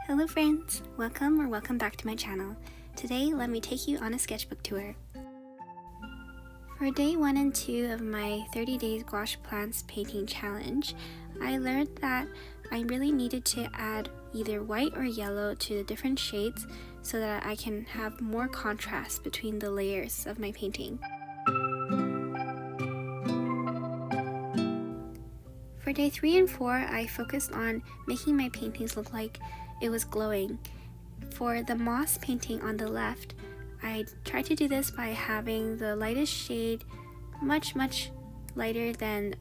Hello friends, welcome back to my channel. Today let me take you on a sketchbook tour. For day 1 and 2 of my 30 days gouache plants painting challenge, I learned that I really needed to add either white or yellow to the different shades so that I can have more contrast between the layers of my painting. For day 3 and 4, I focused on making my paintings look like it was glowing. For the moss painting on the left, I tried to do this by having the lightest shade much lighter than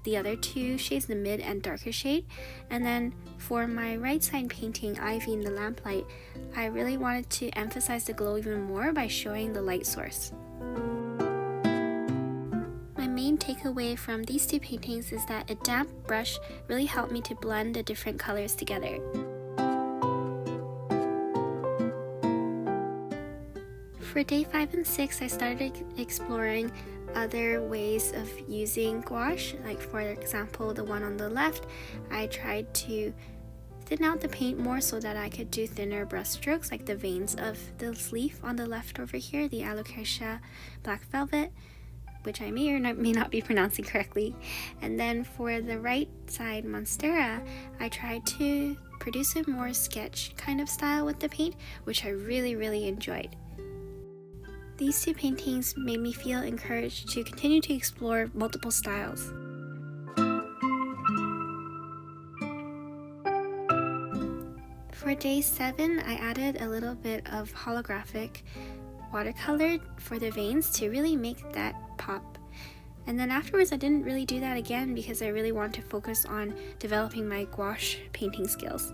the other two shades, the mid and darker shade. And then for my right side painting, Ivy in the lamplight, I really wanted to emphasize the glow even more by showing the light source. My main takeaway from these two paintings is that a damp brush really helped me to blend the different colors together. For day 5 and 6, I started exploring other ways of using gouache. Like for example, the one on the left, I tried to thin out the paint more so that I could do thinner brush strokes, like the veins of this leaf on the left over here, the alocasia black velvet, which I may or may not be pronouncing correctly. And then for the right side monstera, I tried to produce a more sketch kind of style with the paint, which I really enjoyed. These two paintings made me feel encouraged to continue to explore multiple styles. For day 7, I added a little bit of holographic watercolor for the veins to really make that pop. And then afterwards I didn't really do that again because I really want to focus on developing my gouache painting skills.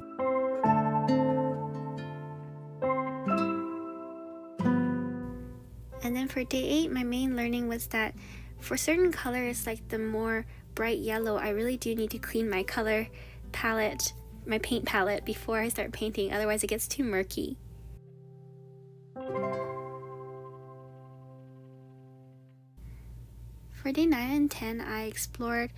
And then for day 8, my main learning was that for certain colors, like the more bright yellow, I really do need to clean my color palette, my paint palette, before I start painting, otherwise it gets too murky. For day 9 and 10, I explored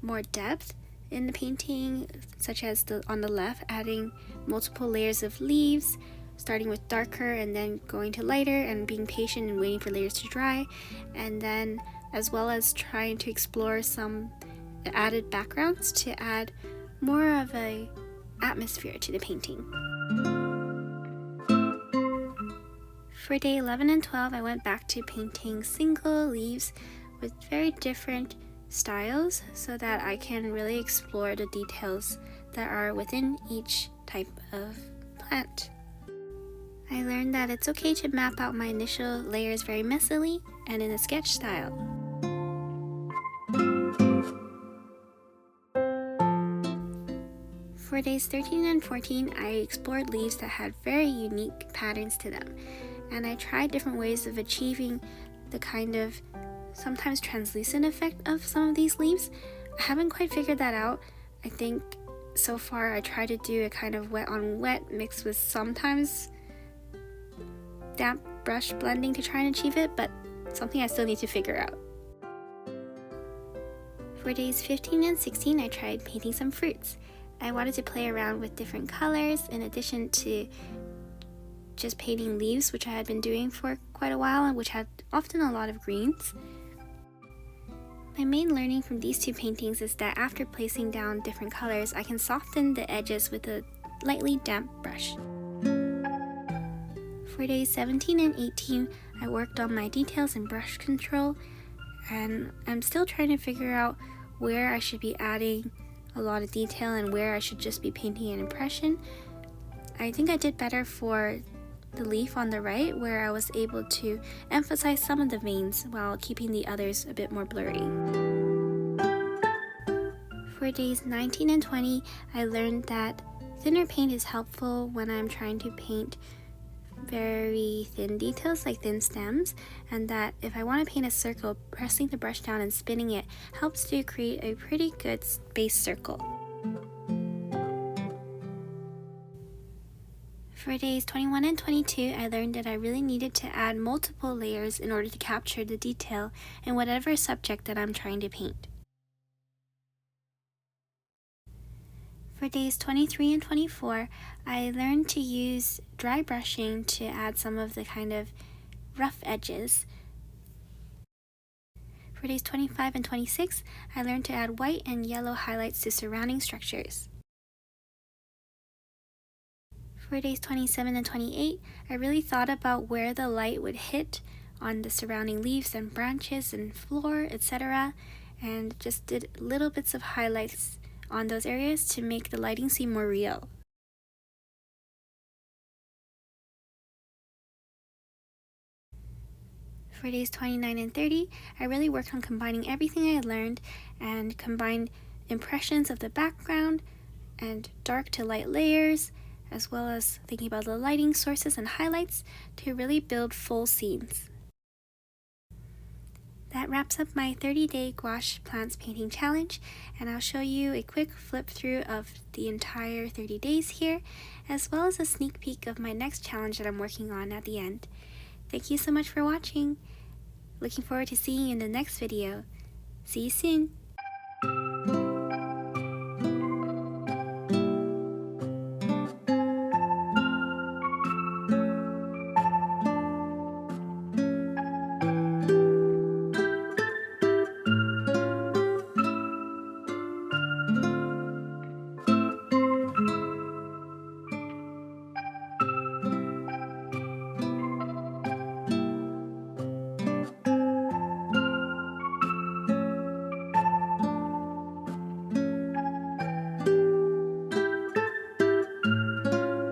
more depth in the painting, such as on the left, adding multiple layers of leaves, starting with darker and then going to lighter and being patient and waiting for layers to dry, and then as well as trying to explore some added backgrounds to add more of a atmosphere to the painting. For day 11 and 12, I went back to painting single leaves with very different styles so that I can really explore the details that are within each type of plant. I learned that it's okay to map out my initial layers very messily and in a sketch style. For days 13 and 14, I explored leaves that had very unique patterns to them, and I tried different ways of achieving the kind of sometimes translucent effect of some of these leaves. I haven't quite figured that out. I think so far I tried to do a kind of wet on wet mixed with sometimes damp brush blending to try and achieve it, but something I still need to figure out. For days 15 and 16, I tried painting some fruits. I wanted to play around with different colors in addition to just painting leaves, which I had been doing for quite a while and which had often a lot of greens. My main learning from these two paintings is that after placing down different colors, I can soften the edges with a lightly damp brush. For days 17 and 18, I worked on my details and brush control, and I'm still trying to figure out where I should be adding a lot of detail and where I should just be painting an impression. I think I did better for the leaf on the right, where I was able to emphasize some of the veins while keeping the others a bit more blurry. For days 19 and 20, I learned that thinner paint is helpful when I'm trying to paint very thin details like thin stems, and that if I want to paint a circle, pressing the brush down and spinning it helps to create a pretty good base circle. For days 21 and 22, I learned that I really needed to add multiple layers in order to capture the detail in whatever subject that I'm trying to paint. For days 23 and 24, I learned to use dry brushing to add some of the kind of rough edges. For days 25 and 26, I learned to add white and yellow highlights to surrounding structures. For days 27 and 28, I really thought about where the light would hit on the surrounding leaves and branches and floor, etc., and just did little bits of highlights on those areas to make the lighting seem more real. For days 29 and 30, I really worked on combining everything I learned and combined impressions of the background and dark to light layers, as well as thinking about the lighting sources and highlights to really build full scenes. That wraps up my 30-day gouache plants painting challenge, and I'll show you a quick flip through of the entire 30 days here, as well as a sneak peek of my next challenge that I'm working on at the end. Thank you so much for watching. Looking forward to seeing you in the next video. See you soon.